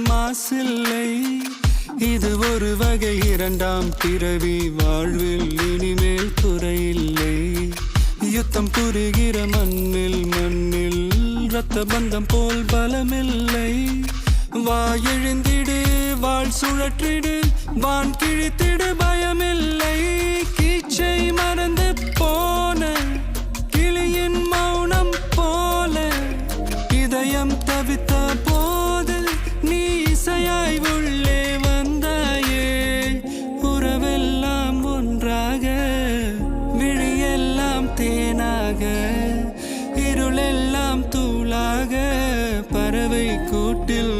மாசில்லை. இது ஒரு வகை இரண்டாம் பிறவி வாழ்வில் இனிமேல் குறையில்லை. யுத்தம் புரிகிற மண்ணில் மண்ணில் இரத்த பந்தம் போல் பலமில்லை. வா எழுந்திடு வாழ் சுழற்றிடு வான் கிழித்திடு பயமில்லை. கீச்சை மறந்து போன கிளியின் மௌனம் போல இதயம் தவித்த போது நீ இசையாய் உள்ளே வந்தாயே. உறவெல்லாம் ஒன்றாக விழியெல்லாம் தேனாக இருளெல்லாம் தூளாக பறவை கூட்டில்